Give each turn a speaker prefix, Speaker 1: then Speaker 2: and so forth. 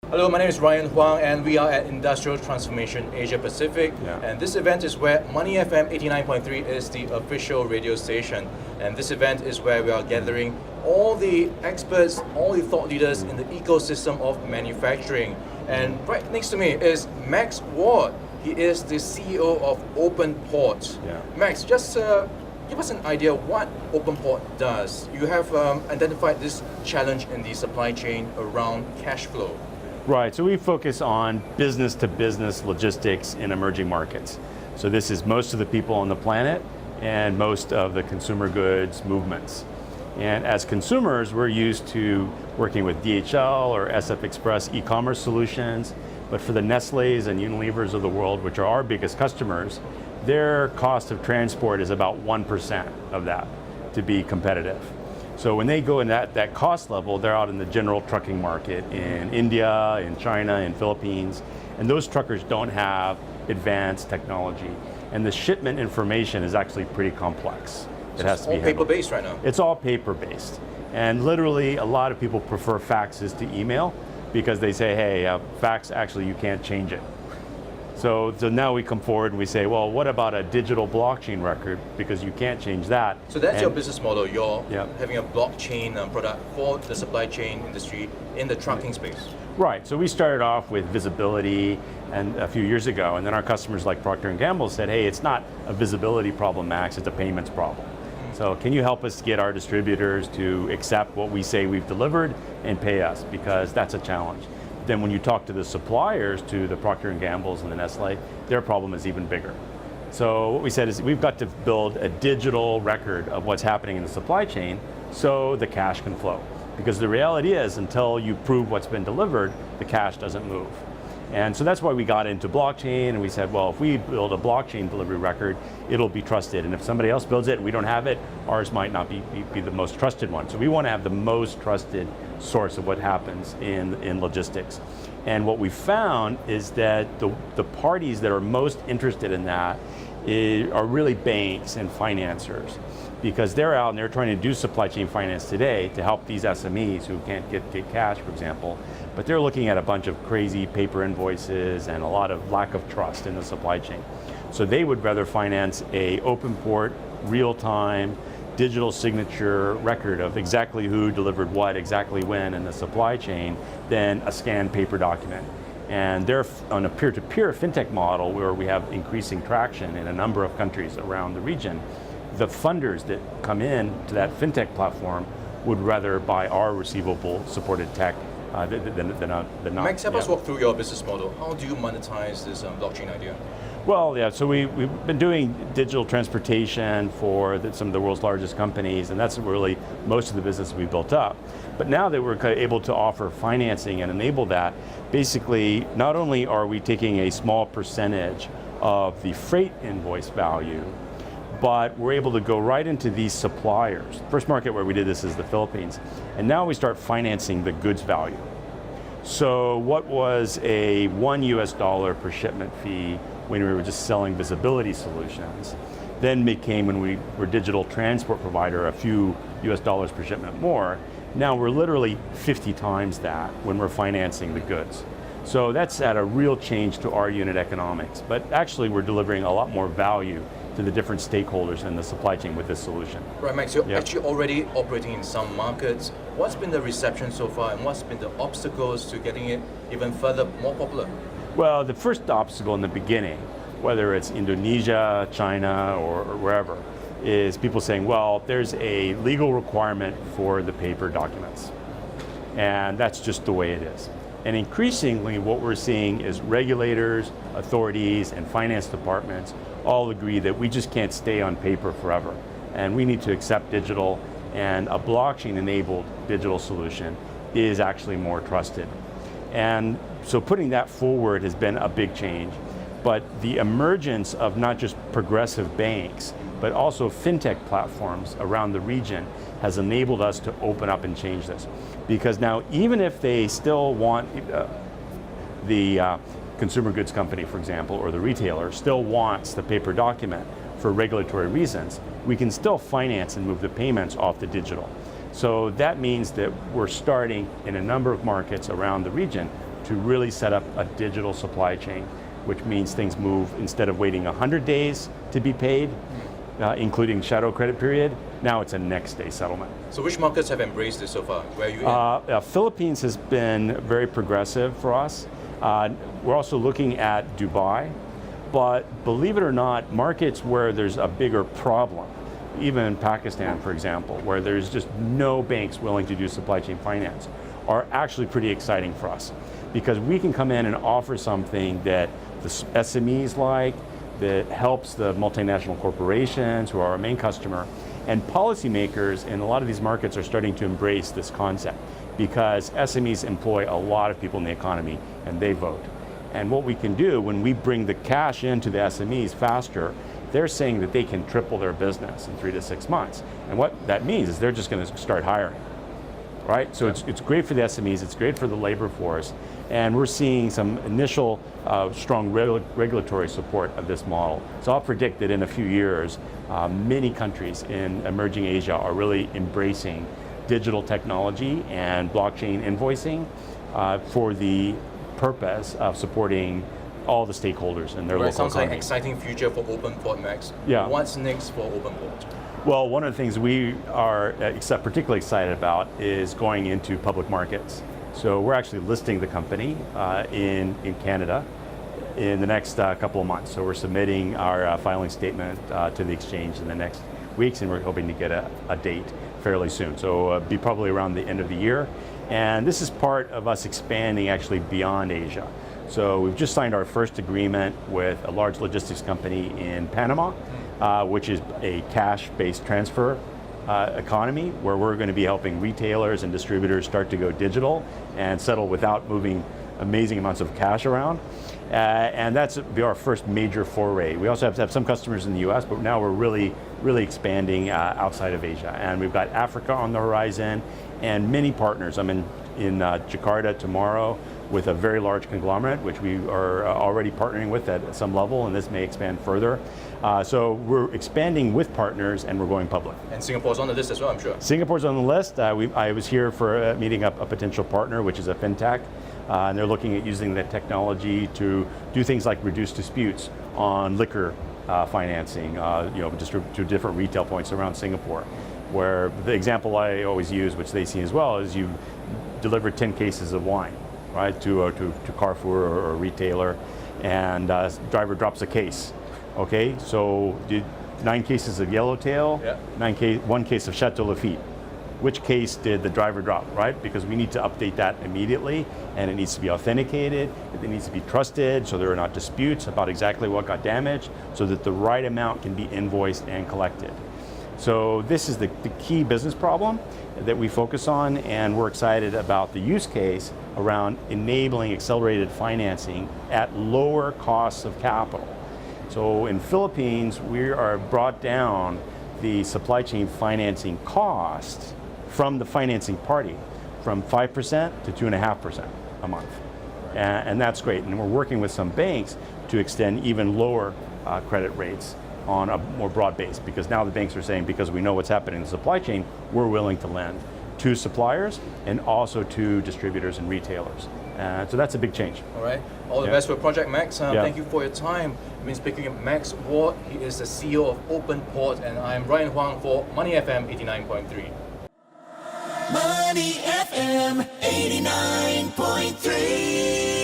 Speaker 1: Hello, my name is Huang, and we are at Industrial Transformation Asia Pacific.
Speaker 2: Yeah.
Speaker 1: And this event is where Money FM 89.3 is the official radio station. And this event is where we are gathering all the experts, all the thought leaders in the ecosystem of manufacturing. And right next to me is Max Ward. He is the CEO of OpenPort.
Speaker 2: Yeah.
Speaker 1: Max, just give us an idea what OpenPort does. You have identified this challenge in the supply chain around cash flow.
Speaker 2: Right, so we focus on business-to-business logistics in emerging markets. So this is most of the people on the planet and most of the consumer goods movements. And as consumers, we're used to working with DHL or SF Express e-commerce solutions, but for the Nestle's and Unilevers of the world, which are our biggest customers, their cost of transport is about 1% of that to be competitive. So when they go in that cost level, they're out in the general trucking market in India, in China, in Philippines, and those truckers don't have advanced technology. And the shipment information is actually pretty complex.
Speaker 1: It has to be paper-based right now.
Speaker 2: It's all paper-based. And literally, a lot of people prefer faxes to email because they say, hey, fax, actually, you can't change it. So now we come forward and we say, well, what about a digital blockchain record? Because you can't change that.
Speaker 1: So that's your business model. You're having a blockchain product for the supply chain industry in the trucking space.
Speaker 2: Right, so we started off with visibility and a few years ago, and then our customers like Procter & Gamble said, hey, it's not a visibility problem, Max, it's a payments problem. So can you help us get our distributors to accept what we say we've delivered and pay us? Because that's a challenge. Then when you talk to the suppliers, to the Procter & Gamble's and the Nestle, their problem is even bigger. So what we said is we've got to build a digital record of what's happening in the supply chain so the cash can flow. Because the reality is, until you prove what's been delivered, the cash doesn't move. And so that's why we got into blockchain, and we said, well, if we build a blockchain delivery record, it'll be trusted. And if somebody else builds it and we don't have it, ours might not be the most trusted one. So we want to have the most trusted source of what happens in logistics. And what we found is that the parties that are most interested in that are really banks and financiers, because they're out and they're trying to do supply chain finance today to help these SMEs who can't get cash, for example, but they're looking at a bunch of crazy paper invoices and a lot of lack of trust in the supply chain. So they would rather finance a OpenPort, real-time, digital signature record of exactly who delivered what, exactly when in the supply chain than a scanned paper document. And they're on a peer-to-peer fintech model where we have increasing traction in a number of countries around the region. The funders that come in to that fintech platform would rather buy our receivable supported tech than not.
Speaker 1: Max, help us walk through your business model. How do you monetize this blockchain idea?
Speaker 2: Well, yeah, so we've been doing digital transportation for some of the world's largest companies, and that's really most of the business we built up. But now that we're able to offer financing and enable that, basically, not only are we taking a small percentage of the freight invoice value, but we're able to go right into these suppliers. First market where we did this is the Philippines, and now we start financing the goods value. So what was a $1 per shipment fee when we were just selling visibility solutions, then became, when we were digital transport provider, a few $US per shipment more. Now we're literally 50 times that when we're financing the goods. So that's at a real change to our unit economics, but actually we're delivering a lot more value to the different stakeholders in the supply chain with this solution.
Speaker 1: Right, Max, you're actually already operating in some markets. What's been the reception so far, and what's been the obstacles to getting it even further more popular?
Speaker 2: Well, the first obstacle in the beginning, whether it's Indonesia, China, or wherever, is people saying, well, there's a legal requirement for the paper documents. And that's just the way it is. And increasingly, what we're seeing is regulators, authorities, and finance departments all agree that we just can't stay on paper forever. And we need to accept digital, and a blockchain-enabled digital solution is actually more trusted. And so putting that forward has been a big change. But the emergence of not just progressive banks, but also fintech platforms around the region has enabled us to open up and change this. Because now, even if they still want the consumer goods company, for example, or the retailer still wants the paper document for regulatory reasons, we can still finance and move the payments off the digital. So that means that we're starting in a number of markets around the region to really set up a digital supply chain, which means things move, instead of waiting 100 days to be paid, including shadow credit period, now it's a next day settlement.
Speaker 1: So which markets have embraced this so far? Where are you in?
Speaker 2: Philippines has been very progressive for us. We're also looking at Dubai, but believe it or not, markets where there's a bigger problem, even Pakistan, for example, where there's just no banks willing to do supply chain finance, are actually pretty exciting for us, because we can come in and offer something that the SMEs like, that helps the multinational corporations who are our main customer, and policymakers in a lot of these markets are starting to embrace this concept, because SMEs employ a lot of people in the economy and they vote. And what we can do when we bring the cash into the SMEs faster, they're saying that they can triple their business in 3 to 6 months. And what that means is they're just going to start hiring, right? So it's great for the SMEs, it's great for the labor force, and we're seeing some initial strong regulatory support of this model. So I'll predict that in a few years, many countries in emerging Asia are really embracing digital technology and blockchain invoicing for the purpose of supporting all the stakeholders in their local
Speaker 1: sounds
Speaker 2: economy.
Speaker 1: like an exciting future for OpenPort, Max.
Speaker 2: Yeah.
Speaker 1: What's next for OpenPort?
Speaker 2: Well, one of the things we are particularly excited about is going into public markets. So we're actually listing the company in Canada in the next couple of months. So we're submitting our filing statement to the exchange in the next weeks, and we're hoping to get a date fairly soon. So be probably around the end of the year. And this is part of us expanding actually beyond Asia. So we've just signed our first agreement with a large logistics company in Panama, which is a cash-based transfer economy, where we're going to be helping retailers and distributors start to go digital and settle without moving amazing amounts of cash around. And that's be our first major foray. We also have some customers in the US, but now we're really expanding outside of Asia. And we've got Africa on the horizon and many partners. I'm in Jakarta tomorrow with a very large conglomerate, which we are already partnering with at some level, and this may expand further. So we're expanding with partners, and we're going public.
Speaker 1: And Singapore's on the list as well, I'm sure.
Speaker 2: Singapore's on the list. I was here for meeting up a potential partner, which is a fintech, and they're looking at using that technology to do things like reduce disputes on liquor financing, just to different retail points around Singapore. Where the example I always use, which they see as well, is you deliver 10 cases of wine, right, to Carrefour or a retailer, and driver drops a case. Okay, so 9 cases of Yellowtail, yeah. 1 case of Chateau Lafite. Which case did the driver drop, right? Because we need to update that immediately, and it needs to be authenticated, it needs to be trusted, so there are not disputes about exactly what got damaged, so that the right amount can be invoiced and collected. So this is the key business problem that we focus on, and we're excited about the use case around enabling accelerated financing at lower costs of capital. So in Philippines, we are brought down the supply chain financing cost from the financing party from 5% to 2.5% a month. And that's great. And we're working with some banks to extend even lower credit rates on a more broad base, because now the banks are saying, because we know what's happening in the supply chain, we're willing to lend to suppliers and also to distributors and retailers. So that's a big change.
Speaker 1: All right. All the best for Project Max. Thank you for your time. I've been speaking of Max Ward. He is the CEO of OpenPort, and I'm Ryan Huang for Money FM 89.3.
Speaker 3: Money FM 89.3.